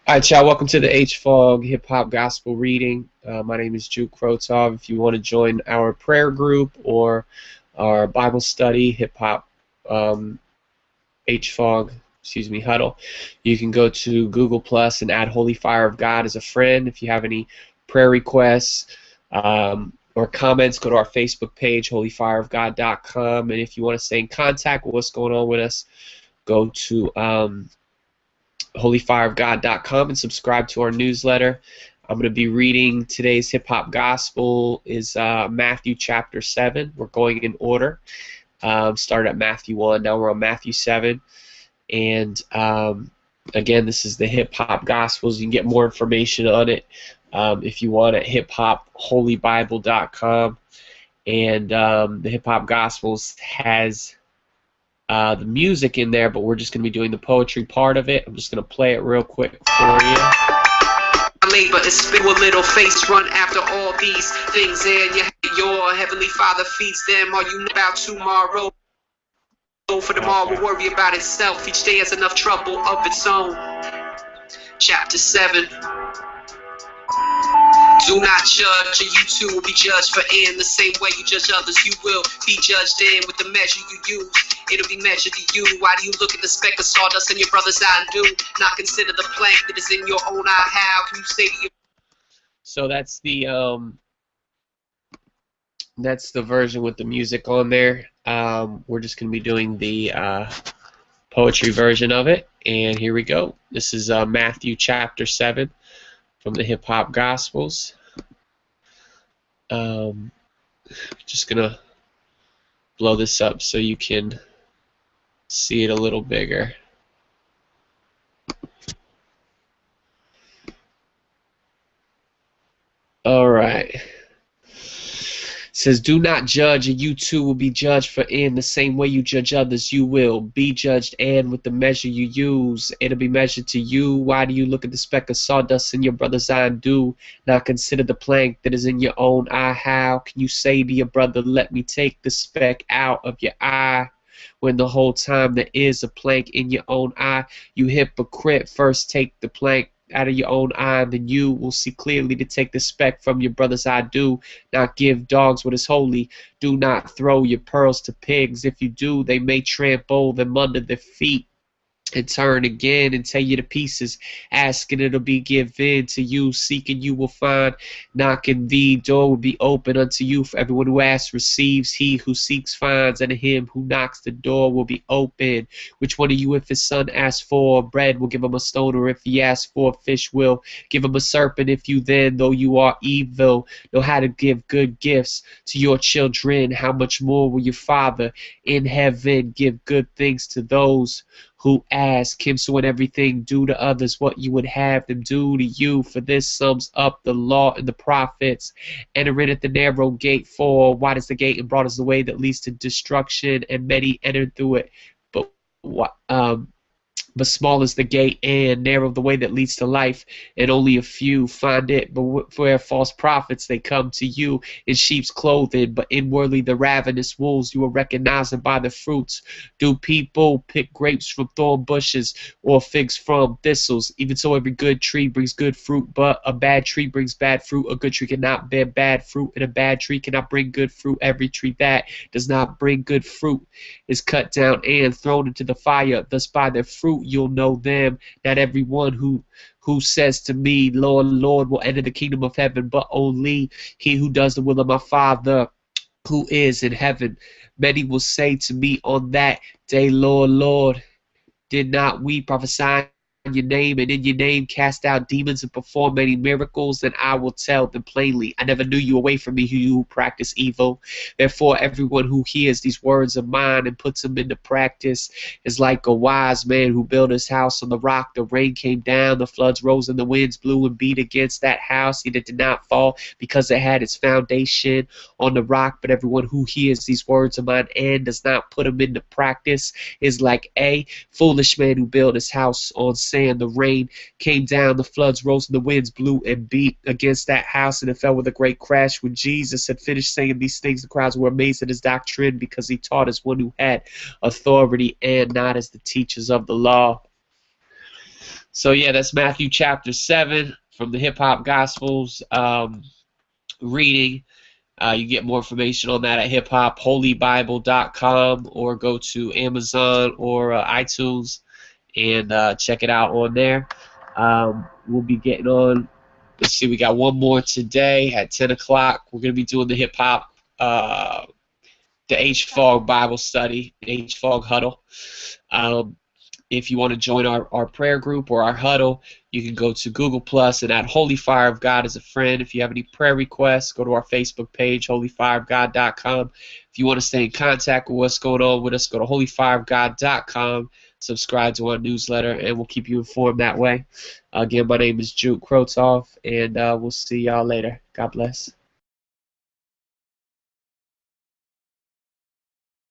All right, y'all. Welcome to the HFOG Hip Hop Gospel Reading. My name is Juke Krotov. If you want to join our prayer group or our Bible study, Hip Hop HFOG, Huddle, you can go to Google Plus and add Holy Fire of God as a friend. If you have any prayer requests or comments, go to our Facebook page, holyfireofgod.com. And if you want to stay in contact with what's going on with us, go to holyfireofgod.com and subscribe to our newsletter. I'm going to be reading today's hip hop gospel is Matthew chapter 7. We're going in order. Started at Matthew 1, now we're on Matthew 7. And again, this is the hip hop gospels. You can get more information on it if you want at hiphopholybible.com. And the hip hop gospels has the music in there, but we're just going to be doing the poetry part of it. I'm just going to play it real quick for you. Labor is spit with little face run after all these things, and your heavenly Father feeds them. Are you about tomorrow? For tomorrow will worry about itself. Each day has enough trouble of its own. Chapter 7. Do not judge, or you too will be judged. For in the same way you judge others, you will be judged. And with the measure you use, it'll be measured to you. Why do you look at the speck of sawdust in your brother's eye and do not consider the plank that is in your own eye? How can you say to your... So that's the version with the music on there. We're just going to be doing the poetry version of it. And here we go. This is Matthew chapter 7 from the Hip Hop Gospels. Just going to blow this up so you can see it a little bigger. All right. It says, do not judge, and you too will be judged, for in the same way you judge others, you will be judged, and with the measure you use, it'll be measured to you. Why do you look at the speck of sawdust in your brother's eye and do not consider the plank that is in your own eye? How can you say to your brother, let me take the speck out of your eye, when the whole time there is a plank in your own eye? You hypocrite, first take the plank out of your own eye, and then you will see clearly to take the speck from your brother's eye. Do not give dogs what is holy. Do not throw your pearls to pigs. If you do, they may trample them under their feet and turn again and tear you to pieces. Ask and it'll be given to you. Seek and you will find. Knock and the door will be open unto you. For everyone who asks receives. He who seeks finds. And to him who knocks the door will be open. Which one of you, if his son asks for bread, will give him a stone? Or if he asks for a fish, will give him a serpent? If you then, though you are evil, know how to give good gifts to your children, how much more will your Father in heaven give good things to those who ask him? So in everything do to others what you would have them do to you, for this sums up the law and the prophets. Enter in at the narrow gate, for wide is the gate and broad is the way that leads to destruction, and many enter through it. But small is the gate and narrow the way that leads to life, and only a few find it. But where false prophets, they come to you in sheep's clothing, but inwardly the ravenous wolves. You will recognize them by the fruits. Do people pick grapes from thorn bushes, or figs from thistles? Even so, every good tree brings good fruit, but a bad tree brings bad fruit. A good tree cannot bear bad fruit, and a bad tree cannot bring good fruit. Every tree that does not bring good fruit is cut down and thrown into the fire. Thus by their fruit you'll know them. Not everyone who says to me, Lord, Lord, will enter the kingdom of heaven, but only he who does the will of my Father who is in heaven. Many will say to me on that day, Lord, Lord, did not we prophesy in your name, and in your name cast out demons and perform many miracles? Then I will tell them plainly, I never knew you. Away from me, you who practice evil. Therefore everyone who hears these words of mine and puts them into practice is like a wise man who built his house on the rock. The rain came down, the floods rose, and the winds blew and beat against that house, yet it did not fall, because it had its foundation on the rock. But everyone who hears these words of mine and does not put them into practice is like a foolish man who built his house on sand. The rain came down, the floods rose, and the winds blew and beat against that house, and it fell with a great crash. When Jesus had finished saying these things, the crowds were amazed at his doctrine, because he taught as one who had authority and not as the teachers of the law. So yeah, that's Matthew chapter 7 from the Hip Hop Gospels reading. You get more information on that at hiphopholybible.com, or go to Amazon or iTunes and check it out on there. We'll be getting on. Let's see, we got one more today at 10 o'clock. We're going to be doing the hip hop, the HFOG Bible study, the HFOG huddle. If you want to join our prayer group or our huddle, you can go to Google Plus and add Holy Fire of God as a friend. If you have any prayer requests, go to our Facebook page, holyfireofgod.com. If you want to stay in contact with what's going on with us, go to holyfireofgod.com. Subscribe to our newsletter, and we'll keep you informed that way. Again, my name is Jude Krotov, and we'll see y'all later. God bless.